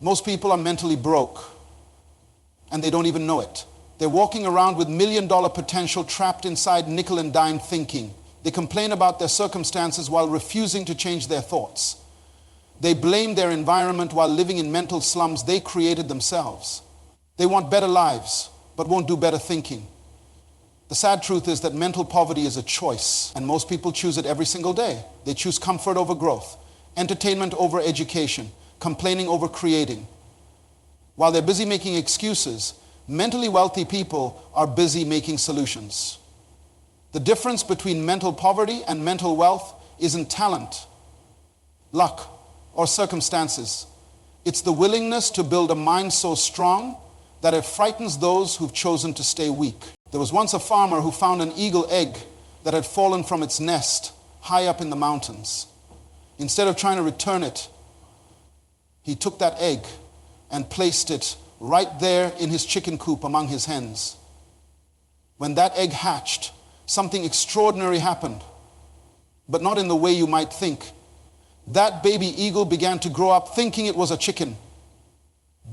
Most people are mentally broke, and they don't even know it. They're walking around with million-dollar potential trapped inside nickel and dime thinking. They complain about their circumstances while refusing to change their thoughts. They blame their environment while living in mental slums they created themselves. They want better lives, but won't do better thinking. The sad truth is that mental poverty is a choice, and most people choose it every single day. They choose comfort over growth, entertainment over education, complaining over creating. While they're busy making excuses, mentally wealthy people are busy making solutions. The difference between mental poverty and mental wealth isn't talent, luck, or circumstances. It's the willingness to build a mind so strong that it frightens those who've chosen to stay weak. There was once a farmer who found an eagle egg that had fallen from its nest high up in the mountains. Instead of trying to return it, he took that egg and placed it right there in his chicken coop among his hens. When that egg hatched, something extraordinary happened, but not in the way you might think. That baby eagle began to grow up thinking it was a chicken.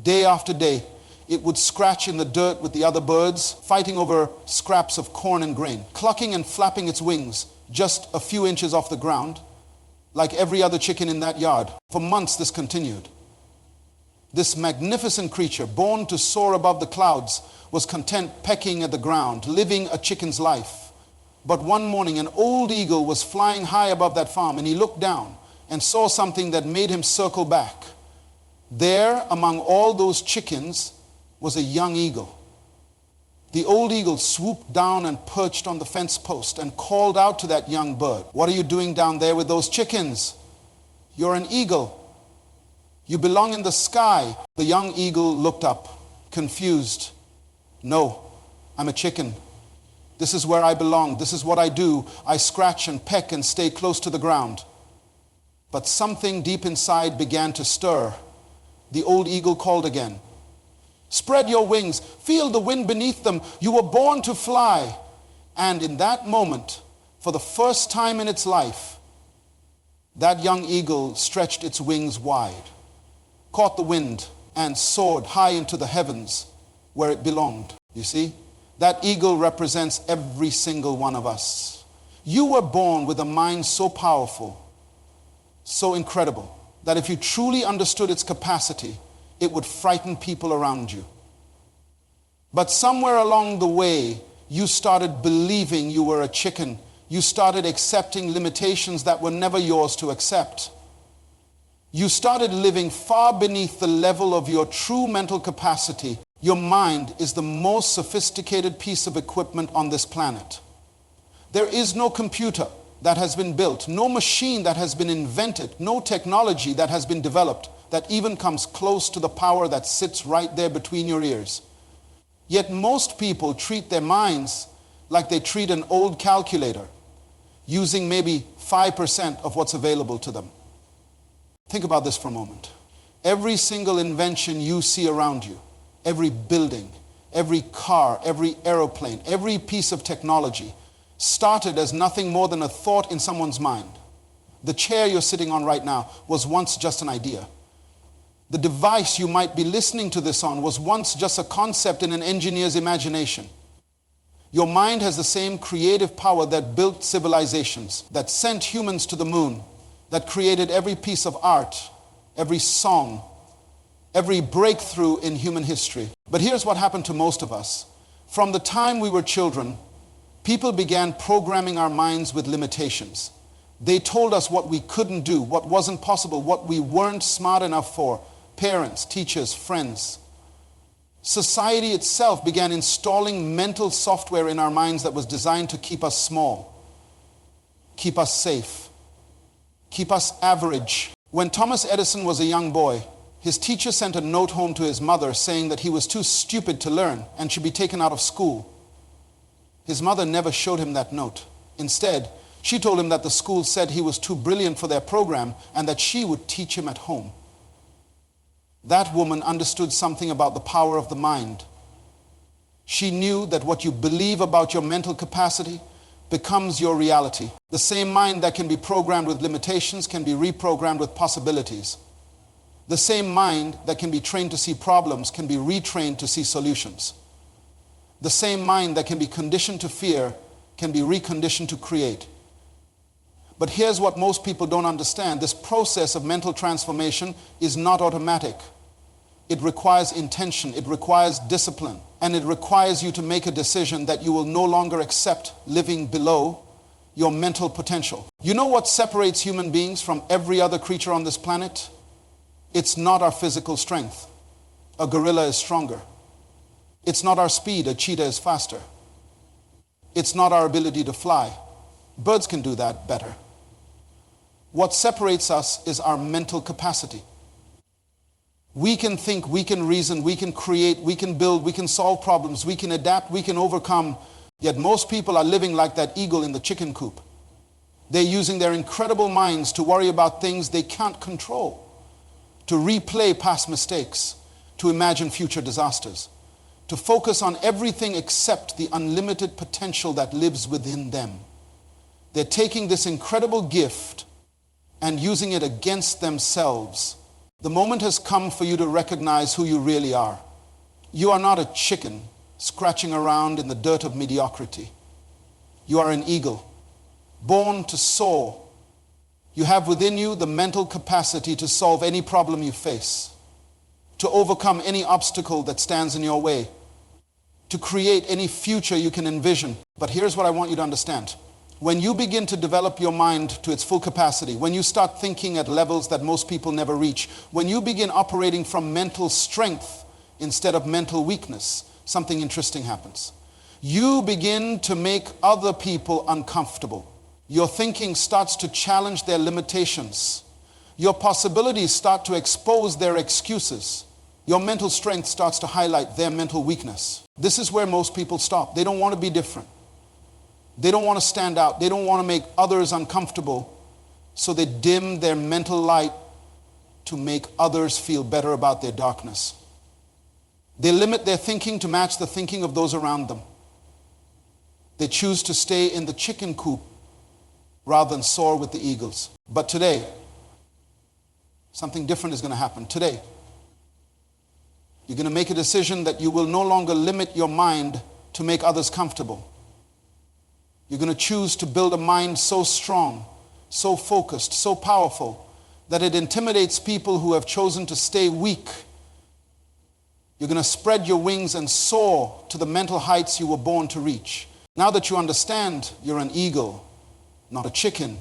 Day after day, it would scratch in the dirt with the other birds, fighting over scraps of corn and grain, clucking and flapping its wings just a few inches off the ground, like every other chicken in that yard. For months this continued. This magnificent creature, born to soar above the clouds, was content pecking at the ground, living a chicken's life. But one morning, an old eagle was flying high above that farm, and he looked down and saw something that made him circle back. There, among all those chickens, was a young eagle. The old eagle swooped down and perched on the fence post and called out to that young bird, "What are you doing down there with those chickens? You're an eagle. You belong in the sky." The young eagle looked up, confused. "No, I'm a chicken. This is where I belong. This is what I do. I scratch and peck and stay close to the ground." But something deep inside began to stir. The old eagle called again. "Spread your wings. Feel the wind beneath them. You were born to fly." And in that moment, for the first time in its life, that young eagle stretched its wings wide, caught the wind, and soared high into the heavens where it belonged. You see, that eagle represents every single one of us. You were born with a mind so powerful, so incredible, that if you truly understood its capacity, it would frighten people around you. But somewhere along the way, you started believing you were a chicken. You started accepting limitations that were never yours to accept. You started living far beneath the level of your true mental capacity. Your mind is the most sophisticated piece of equipment on this planet. There is no computer that has been built, no machine that has been invented, no technology that has been developed that even comes close to the power that sits right there between your ears. Yet most people treat their minds like they treat an old calculator, using maybe 5% of what's available to them. Think about this for a moment. Every single invention you see around you, every building, every car, every aeroplane, every piece of technology started as nothing more than a thought in someone's mind. The chair you're sitting on right now was once just an idea. The device you might be listening to this on was once just a concept in an engineer's imagination. Your mind has the same creative power that built civilizations, that sent humans to the moon, that created every piece of art, every song, every breakthrough in human history. But here's what happened to most of us. From the time we were children, people began programming our minds with limitations. They told us what we couldn't do, what wasn't possible, what we weren't smart enough for. Parents, teachers, friends. Society itself began installing mental software in our minds that was designed to keep us small, keep us safe, keep us average. When Thomas Edison was a young boy, his teacher sent a note home to his mother saying that he was too stupid to learn and should be taken out of school. His mother never showed him that note. Instead, she told him that the school said he was too brilliant for their program and that she would teach him at home. That woman understood something about the power of the mind. She knew that what you believe about your mental capacity becomes your reality. The same mind that can be programmed with limitations can be reprogrammed with possibilities. The same mind that can be trained to see problems can be retrained to see solutions. The same mind that can be conditioned to fear can be reconditioned to create. But here's what most people don't understand. This process of mental transformation is not automatic. It requires intention, it requires discipline, and it requires you to make a decision that you will no longer accept living below your mental potential. You know what separates human beings from every other creature on this planet? It's not our physical strength. A gorilla is stronger. It's not our speed. A cheetah is faster. It's not our ability to fly. Birds can do that better. What separates us is our mental capacity. We can think, we can reason, we can create, we can build, we can solve problems, we can adapt, we can overcome. Yet most people are living like that eagle in the chicken coop. They're using their incredible minds to worry about things they can't control, to replay past mistakes, to imagine future disasters, to focus on everything except the unlimited potential that lives within them. They're taking this incredible gift and using it against themselves. The moment has come for you to recognize who you really are. You are not a chicken scratching around in the dirt of mediocrity. You are an eagle, born to soar. You have within you the mental capacity to solve any problem you face, to overcome any obstacle that stands in your way, to create any future you can envision. But here's what I want you to understand. When you begin to develop your mind to its full capacity, when you start thinking at levels that most people never reach, when you begin operating from mental strength instead of mental weakness, something interesting happens. You begin to make other people uncomfortable. Your thinking starts to challenge their limitations. Your possibilities start to expose their excuses. Your mental strength starts to highlight their mental weakness. This is where most people stop. They don't want to be different. They don't want to stand out. They don't want to make others uncomfortable. So they dim their mental light to make others feel better about their darkness. They limit their thinking to match the thinking of those around them. They choose to stay in the chicken coop rather than soar with the eagles. But today, something different is going to happen. Today, you're going to make a decision that you will no longer limit your mind to make others comfortable. You're going to choose to build a mind so strong, so focused, so powerful, that it intimidates people who have chosen to stay weak. You're going to spread your wings and soar to the mental heights you were born to reach. Now that you understand you're an eagle, not a chicken,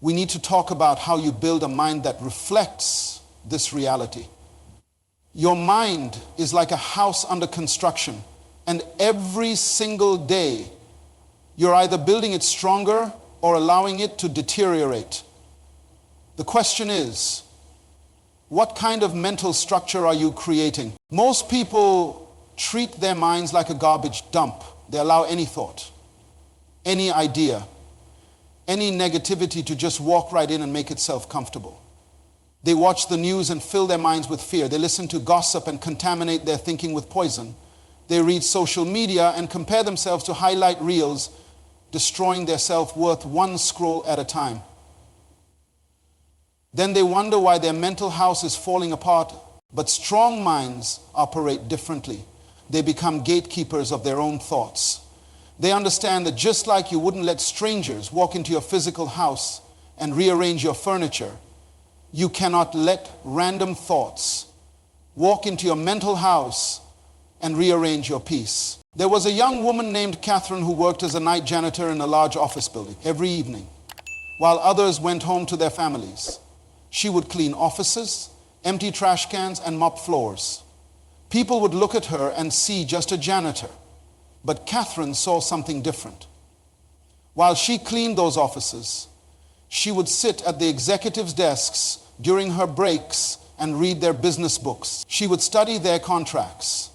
we need to talk about how you build a mind that reflects this reality. Your mind is like a house under construction, and every single day you're either building it stronger or allowing it to deteriorate. The question is, what kind of mental structure are you creating? Most people treat their minds like a garbage dump. They allow any thought, any idea, any negativity to just walk right in and make itself comfortable. They watch the news and fill their minds with fear. They listen to gossip and contaminate their thinking with poison. They read social media and compare themselves to highlight reels, destroying their self-worth one scroll at a time. Then they wonder why their mental house is falling apart. But strong minds operate differently. They become gatekeepers of their own thoughts. They understand that just like you wouldn't let strangers walk into your physical house and rearrange your furniture, you cannot let random thoughts walk into your mental house and rearrange your peace. There was a young woman named Catherine who worked as a night janitor in a large office building every evening, while others went home to their families. She would clean offices, empty trash cans, and mop floors. People would look at her and see just a janitor, but Catherine saw something different. While she cleaned those offices, she would sit at the executives' desks during her breaks and read their business books. She would study their contracts,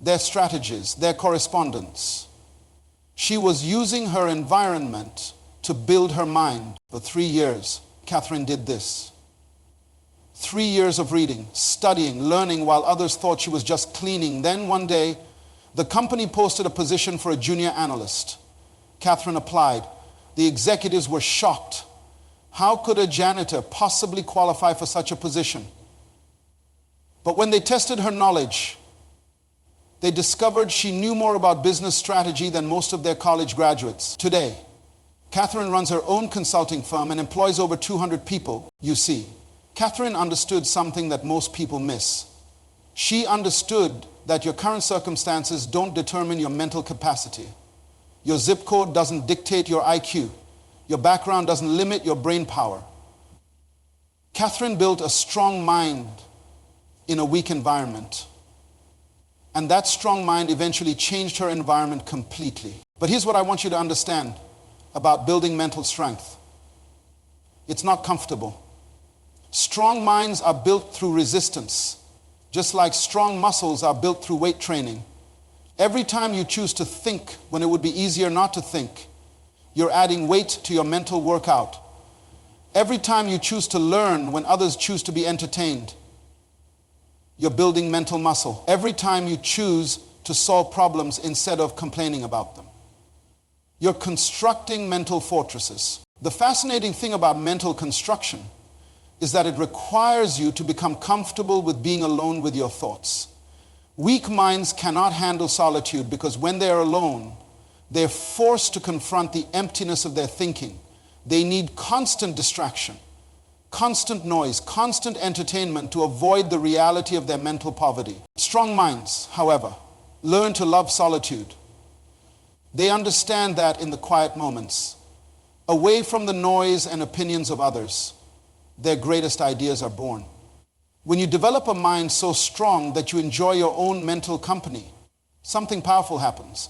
their strategies, their correspondence. She was using her environment to build her mind. For 3 years, Catherine did this. 3 years of reading, studying, learning while others thought she was just cleaning. Then one day, the company posted a position for a junior analyst. Catherine applied. The executives were shocked. How could a janitor possibly qualify for such a position? But when they tested her knowledge, they discovered she knew more about business strategy than most of their college graduates. Today, Catherine runs her own consulting firm and employs over 200 people. You see, Catherine understood something that most people miss. She understood that your current circumstances don't determine your mental capacity. Your zip code doesn't dictate your IQ. Your background doesn't limit your brain power. Catherine built a strong mind in a weak environment. And that strong mind eventually changed her environment completely. But here's what I want you to understand about building mental strength. It's not comfortable. Strong minds are built through resistance, just like strong muscles are built through weight training. Every time you choose to think when it would be easier not to think, you're adding weight to your mental workout. Every time you choose to learn when others choose to be entertained, you're building mental muscle. Every time you choose to solve problems instead of complaining about them, you're constructing mental fortresses. The fascinating thing about mental construction is that it requires you to become comfortable with being alone with your thoughts. Weak minds cannot handle solitude because when they're alone, they're forced to confront the emptiness of their thinking. They need constant distraction, constant noise, constant entertainment to avoid the reality of their mental poverty. Strong minds, however, learn to love solitude. They understand that in the quiet moments, away from the noise and opinions of others, their greatest ideas are born. When you develop a mind so strong that you enjoy your own mental company, something powerful happens.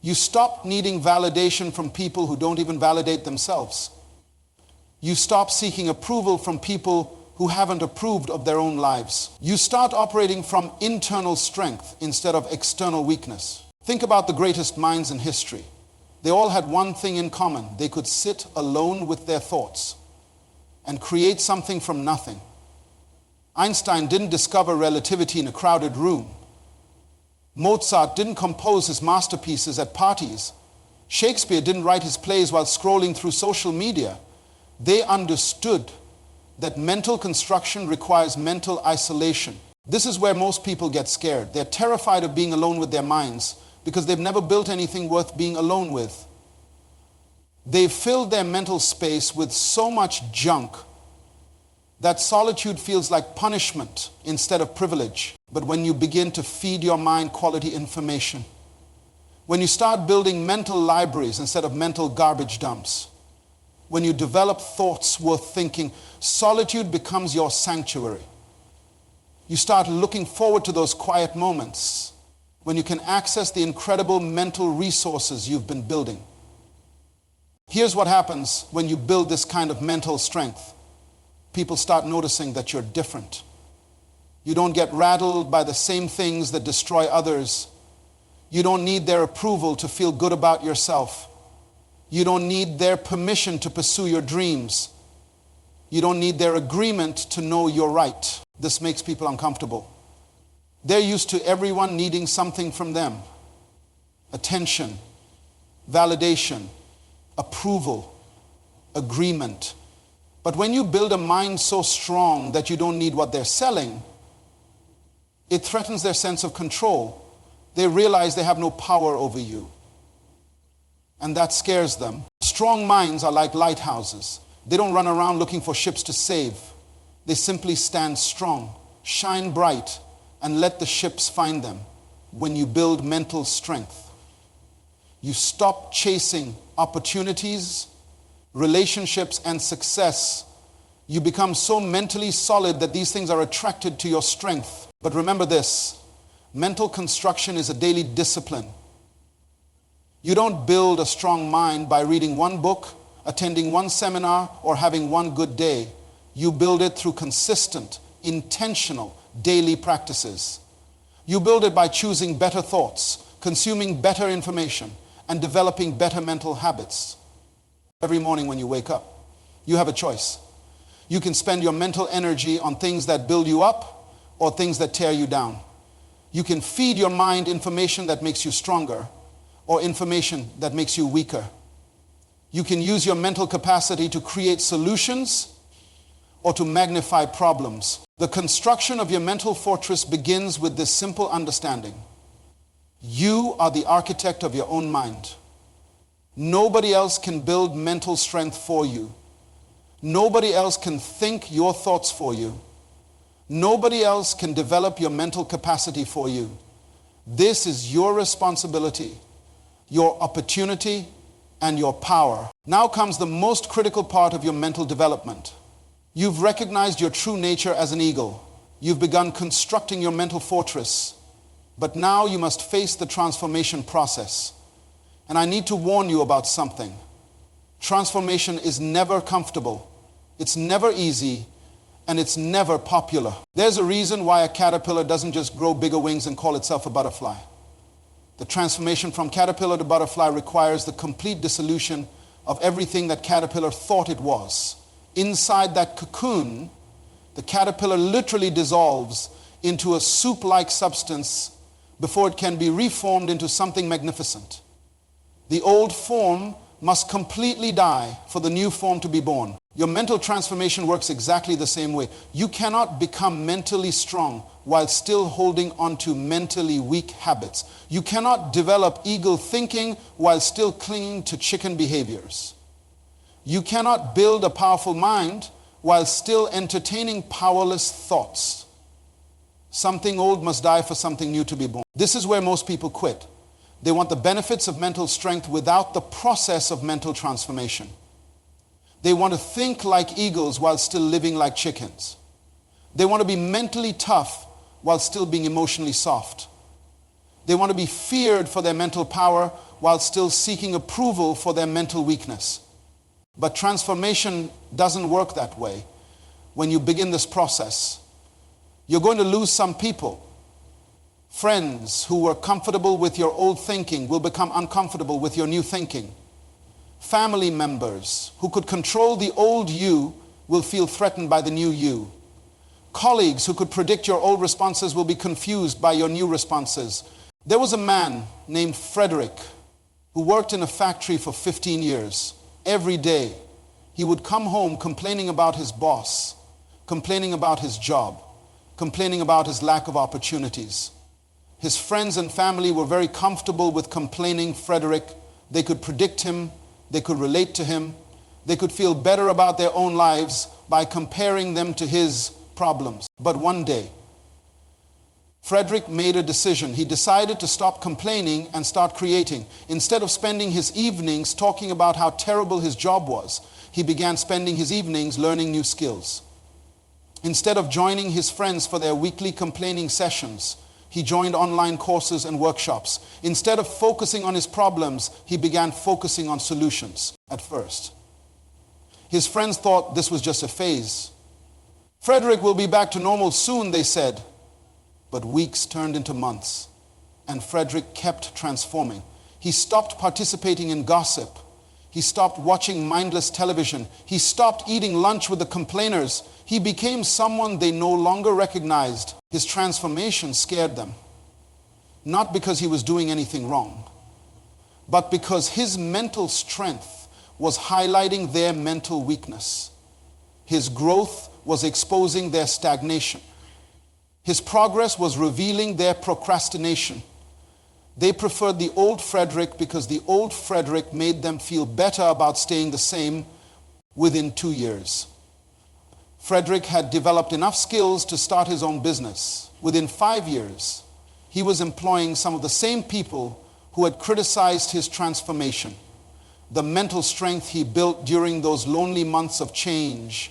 You stop needing validation from people who don't even validate themselves. You stop seeking approval from people who haven't approved of their own lives. You start operating from internal strength instead of external weakness. Think about the greatest minds in history. They all had one thing in common. They could sit alone with their thoughts and create something from nothing. Einstein didn't discover relativity in a crowded room. Mozart didn't compose his masterpieces at parties. Shakespeare didn't write his plays while scrolling through social media. They understood that mental construction requires mental isolation. This is where most people get scared. They're terrified of being alone with their minds because they've never built anything worth being alone with. They've filled their mental space with so much junk that solitude feels like punishment instead of privilege. But when you begin to feed your mind quality information, when you start building mental libraries instead of mental garbage dumps, when you develop thoughts worth thinking, solitude becomes your sanctuary. You start looking forward to those quiet moments when you can access the incredible mental resources you've been building. Here's what happens when you build this kind of mental strength. People start noticing that you're different. You don't get rattled by the same things that destroy others. You don't need their approval to feel good about yourself. You don't need their permission to pursue your dreams. You don't need their agreement to know you're right. This makes people uncomfortable. They're used to everyone needing something from them. Attention, validation, approval, agreement. But when you build a mind so strong that you don't need what they're selling, it threatens their sense of control. They realize they have no power over you. And that scares them. Strong minds are like lighthouses. They don't run around looking for ships to save. They simply stand strong, shine bright, and let the ships find them. When you build mental strength, you stop chasing opportunities, relationships, and success. You become so mentally solid that these things are attracted to your strength. But remember this, mental construction is a daily discipline. You don't build a strong mind by reading one book, attending one seminar, or having one good day. You build it through consistent, intentional, daily practices. You build it by choosing better thoughts, consuming better information, and developing better mental habits. Every morning when you wake up, you have a choice. You can spend your mental energy on things that build you up or things that tear you down. You can feed your mind information that makes you stronger or information that makes you weaker. You can use your mental capacity to create solutions or to magnify problems. The construction of your mental fortress begins with this simple understanding. You are the architect of your own mind. Nobody else can build mental strength for you. Nobody else can think your thoughts for you. Nobody else can develop your mental capacity for you. This is your responsibility, your opportunity, and your power. Now comes the most critical part of your mental development. You've recognized your true nature as an eagle. You've begun constructing your mental fortress. But now you must face the transformation process. And I need to warn you about something. Transformation is never comfortable. It's never easy. And it's never popular. There's a reason why a caterpillar doesn't just grow bigger wings and call itself a butterfly. The transformation from caterpillar to butterfly requires the complete dissolution of everything that caterpillar thought it was. Inside that cocoon, the caterpillar literally dissolves into a soup-like substance before it can be reformed into something magnificent. The old form must completely die for the new form to be born. Your mental transformation works exactly the same way. You cannot become mentally strong while still holding on to mentally weak habits. You cannot develop eagle thinking while still clinging to chicken behaviors. You cannot build a powerful mind while still entertaining powerless thoughts. Something old must die for something new to be born. This is where most people quit. They want the benefits of mental strength without the process of mental transformation. They want to think like eagles while still living like chickens. They want to be mentally tough while still being emotionally soft. They want to be feared for their mental power while still seeking approval for their mental weakness. But transformation doesn't work that way. When you begin this process, you're going to lose some people. Friends who were comfortable with your old thinking will become uncomfortable with your new thinking. Family members who could control the old you will feel threatened by the new you. Colleagues who could predict your old responses will be confused by your new responses. There was a man named Frederick who worked in a factory for 15 years. Every day, he would come home complaining about his boss, complaining about his job, complaining about his lack of opportunities. His friends and family were very comfortable with complaining Frederick. They could predict him. They could relate to him. They could feel better about their own lives by comparing them to his problems. But one day, Frederick made a decision. He decided to stop complaining and start creating. Instead of spending his evenings talking about how terrible his job was, he began spending his evenings learning new skills. Instead of joining his friends for their weekly complaining sessions, he joined online courses and workshops. Instead of focusing on his problems, he began focusing on solutions at first. His friends thought this was just a phase. Frederick will be back to normal soon, they said. But weeks turned into months, and Frederick kept transforming. He stopped participating in gossip. He stopped watching mindless television. He stopped eating lunch with the complainers. He became someone they no longer recognized. His transformation scared them. Not because he was doing anything wrong, but because his mental strength was highlighting their mental weakness. His growth was exposing their stagnation. His progress was revealing their procrastination. They preferred the old Frederick because the old Frederick made them feel better about staying the same within 2 years. Frederick had developed enough skills to start his own business. Within 5 years, he was employing some of the same people who had criticized his transformation. The mental strength he built during those lonely months of change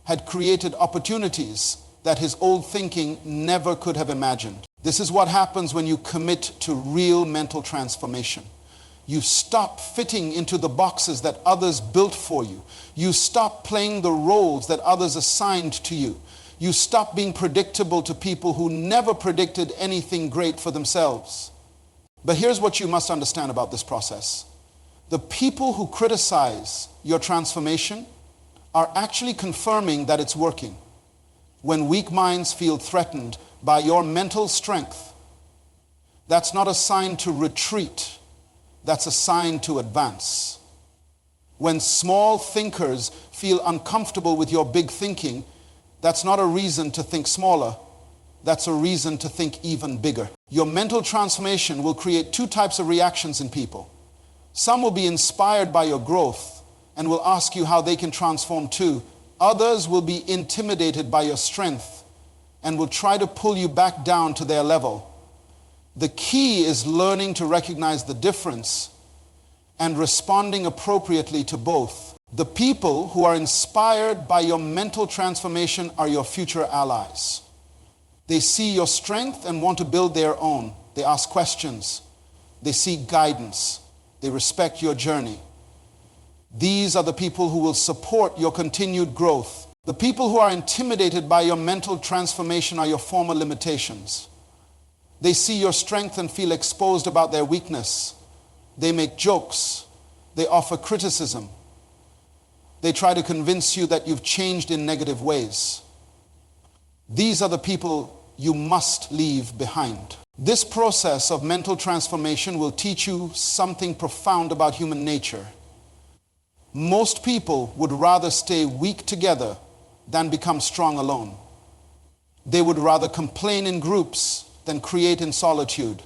had created opportunities that his old thinking never could have imagined. This is what happens when you commit to real mental transformation. You stop fitting into the boxes that others built for you. You stop playing the roles that others assigned to you. You stop being predictable to people who never predicted anything great for themselves. But here's what you must understand about this process. The people who criticize your transformation are actually confirming that it's working. When weak minds feel threatened by your mental strength, that's not a sign to retreat. That's a sign to advance. When small thinkers feel uncomfortable with your big thinking, that's not a reason to think smaller. That's a reason to think even bigger. Your mental transformation will create two types of reactions in people. Some will be inspired by your growth and will ask you how they can transform too. Others will be intimidated by your strength and will try to pull you back down to their level. The key is learning to recognize the difference and responding appropriately to both. The people who are inspired by your mental transformation are your future allies. They see your strength and want to build their own. They ask questions. They seek guidance. They respect your journey. These are the people who will support your continued growth. The people who are intimidated by your mental transformation are your former limitations. They see your strength and feel exposed about their weakness. They make jokes. They offer criticism. They try to convince you that you've changed in negative ways. These are the people you must leave behind. This process of mental transformation will teach you something profound about human nature. Most people would rather stay weak together than become strong alone. They would rather complain in groups than create in solitude.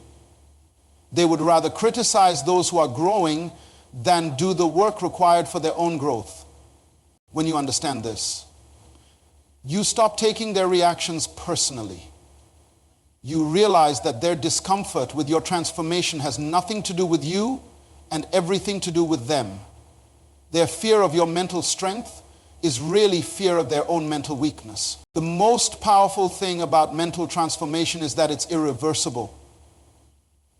They would rather criticize those who are growing than do the work required for their own growth. When you understand this, you stop taking their reactions personally. You realize that their discomfort with your transformation has nothing to do with you and everything to do with them. Their fear of your mental strength is really fear of their own mental weakness. The most powerful thing about mental transformation is that it's irreversible.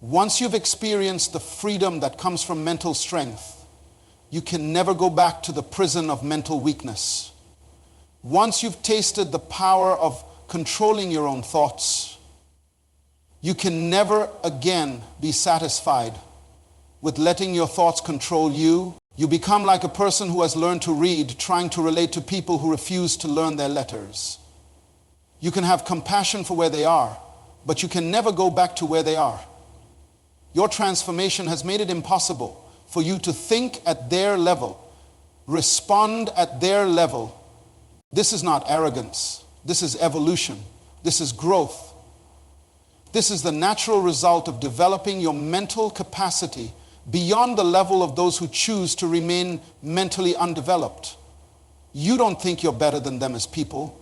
Once you've experienced the freedom that comes from mental strength, you can never go back to the prison of mental weakness. Once you've tasted the power of controlling your own thoughts, you can never again be satisfied with letting your thoughts control you. You become like a person who has learned to read, trying to relate to people who refuse to learn their letters. You can have compassion for where they are, but you can never go back to where they are. Your transformation has made it impossible for you to think at their level, respond at their level. This is not arrogance. This is evolution. This is growth. This is the natural result of developing your mental capacity beyond the level of those who choose to remain mentally undeveloped. You don't think you're better than them as people,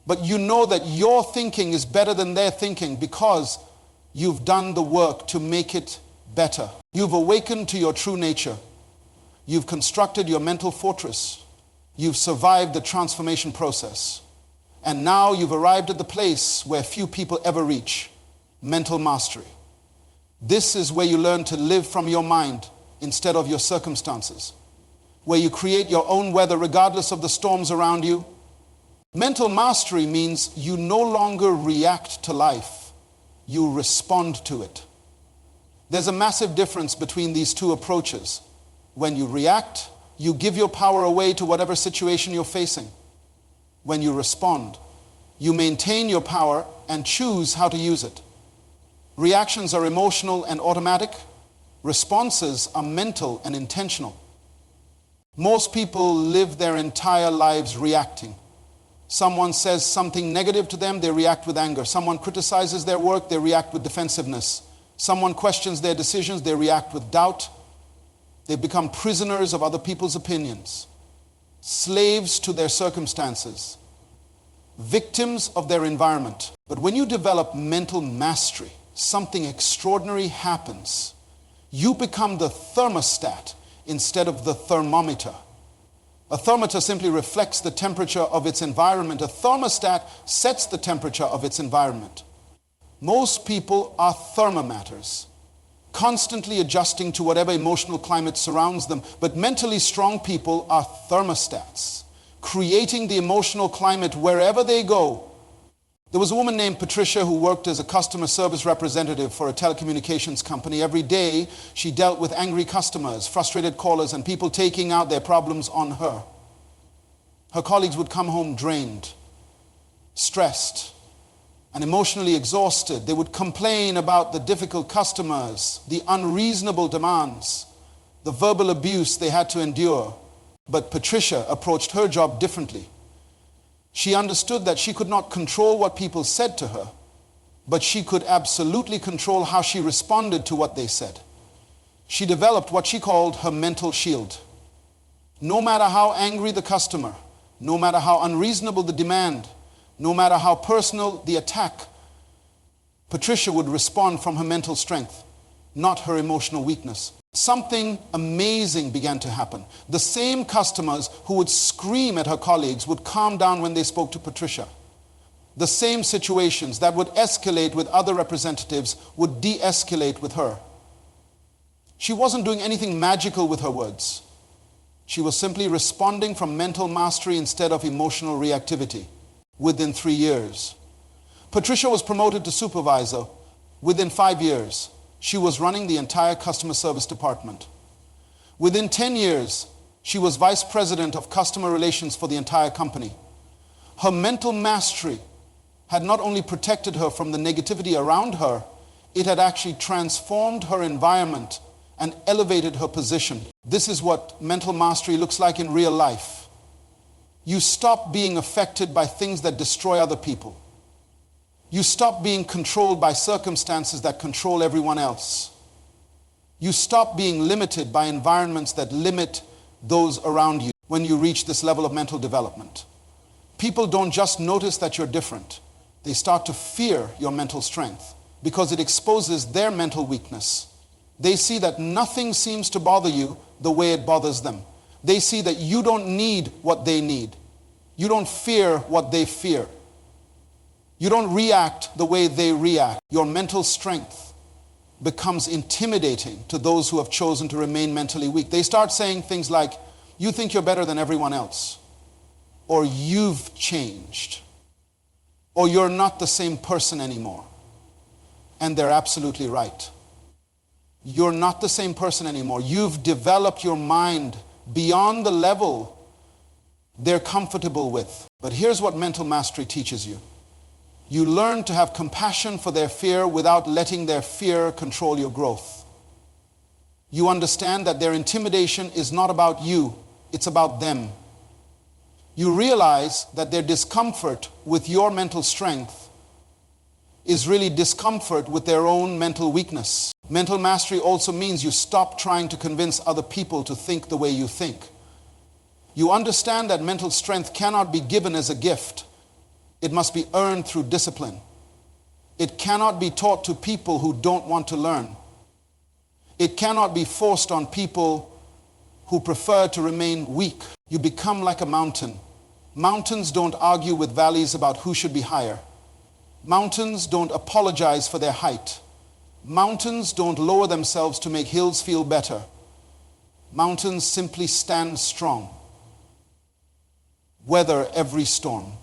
but you know that your thinking is better than their thinking because you've done the work to make it better. You've awakened to your true nature. You've constructed your mental fortress. You've survived the transformation process. And now you've arrived at the place where few people ever reach, mental mastery. This is where you learn to live from your mind instead of your circumstances, where you create your own weather regardless of the storms around you. Mental mastery means you no longer react to life, you respond to it. There's a massive difference between these two approaches. When you react, you give your power away to whatever situation you're facing. When you respond, you maintain your power and choose how to use it. Reactions are emotional and automatic. Responses are mental and intentional. Most people live their entire lives reacting. Someone says something negative to them, they react with anger. Someone criticizes their work, they react with defensiveness. Someone questions their decisions, they react with doubt. They become prisoners of other people's opinions, slaves to their circumstances, victims of their environment. But when you develop mental mastery, something extraordinary happens. You become the thermostat instead of the thermometer. A thermometer simply reflects the temperature of its environment. A thermostat sets the temperature of its environment. Most people are thermometers, constantly adjusting to whatever emotional climate surrounds them. But mentally strong people are thermostats, creating the emotional climate wherever they go. There was a woman named Patricia who worked as a customer service representative for a telecommunications company. Every day, she dealt with angry customers, frustrated callers, and people taking out their problems on her. Her colleagues would come home drained, stressed, and emotionally exhausted. They would complain about the difficult customers, the unreasonable demands. the verbal abuse they had to endure. But Patricia approached her job differently. She understood that she could not control what people said to her, but she could absolutely control how she responded to what they said. She developed what she called her mental shield. No matter how angry the customer, no matter how unreasonable the demand, no matter how personal the attack, Patricia would respond from her mental strength, not her emotional weakness. Something amazing began to happen. The same customers who would scream at her colleagues would calm down when they spoke to Patricia. The same situations that would escalate with other representatives would de-escalate with her. She wasn't doing anything magical with her words. She was simply responding from mental mastery instead of emotional reactivity. Within 3 years, Patricia was promoted to supervisor. Within 5 years, she was running the entire customer service department. Within 10 years, she was vice president of customer relations for the entire company. Her mental mastery had not only protected her from the negativity around her, it had actually transformed her environment and elevated her position. This is what mental mastery looks like in real life. You stop being affected by things that destroy other people. You stop being controlled by circumstances that control everyone else. You stop being limited by environments that limit those around you when you reach this level of mental development. People don't just notice that you're different. They start to fear your mental strength because it exposes their mental weakness. They see that nothing seems to bother you the way it bothers them. They see that you don't need what they need. You don't fear what they fear. You don't react the way they react. Your mental strength becomes intimidating to those who have chosen to remain mentally weak. They start saying things like, you think you're better than everyone else, or you've changed, or you're not the same person anymore. And they're absolutely right. You're not the same person anymore. You've developed your mind beyond the level they're comfortable with. But here's what mental mastery teaches you. You learn to have compassion for their fear without letting their fear control your growth. You understand that their intimidation is not about you, it's about them. You realize that their discomfort with your mental strength is really discomfort with their own mental weakness. Mental mastery also means you stop trying to convince other people to think the way you think. You understand that mental strength cannot be given as a gift. It must be earned through discipline. It cannot be taught to people who don't want to learn. It cannot be forced on people who prefer to remain weak. You become like a mountain. Mountains don't argue with valleys about who should be higher. Mountains don't apologize for their height. Mountains don't lower themselves to make hills feel better. Mountains simply stand strong, weather every storm,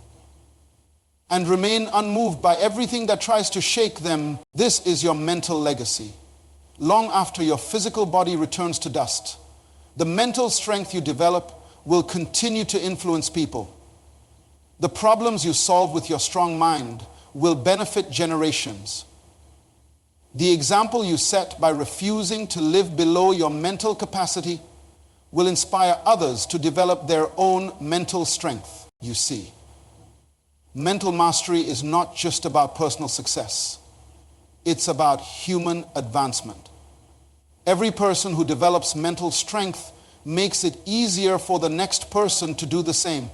and remain unmoved by everything that tries to shake them. This is your mental legacy. Long after your physical body returns to dust, the mental strength you develop will continue to influence people. The problems you solve with your strong mind will benefit generations. The example you set by refusing to live below your mental capacity will inspire others to develop their own mental strength. You see, mental mastery is not just about personal success. It's about human advancement. Every person who develops mental strength makes it easier for the next person to do the same.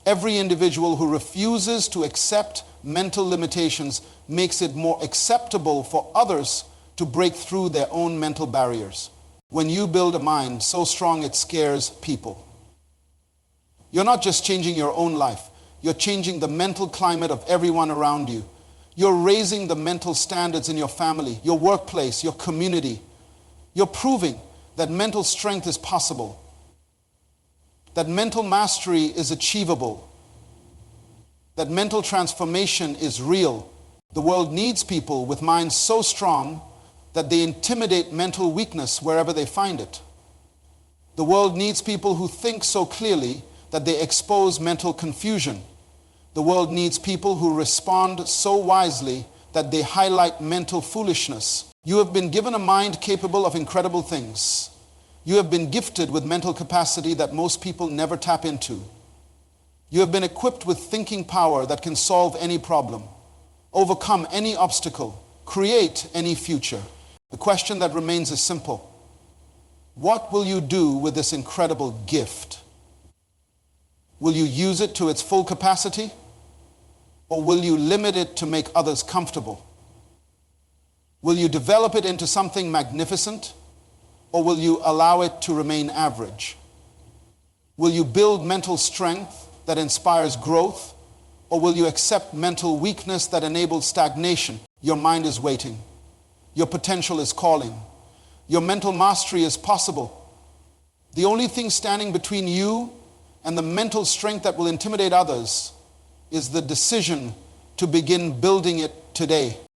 Every individual who refuses to accept mental limitations makes it more acceptable for others to break through their own mental barriers. When you build a mind so strong it scares people, you're not just changing your own life, you're changing the mental climate of everyone around you. You're raising the mental standards in your family, your workplace, your community. You're proving that mental strength is possible, that mental mastery is achievable, that mental transformation is real. The world needs people with minds so strong that they intimidate mental weakness wherever they find it. The world needs people who think so clearly that they expose mental confusion. The world needs people who respond so wisely that they highlight mental foolishness. You have been given a mind capable of incredible things. You have been gifted with mental capacity that most people never tap into. You have been equipped with thinking power that can solve any problem, overcome any obstacle, create any future. The question that remains is simple. What will you do with this incredible gift? Will you use it to its full capacity? Or will you limit it to make others comfortable? Will you develop it into something magnificent? Or will you allow it to remain average? Will you build mental strength that inspires growth? Or will you accept mental weakness that enables stagnation? Your mind is waiting. Your potential is calling. Your mental mastery is possible. The only thing standing between you and the mental strength that will intimidate others is the decision to begin building it today.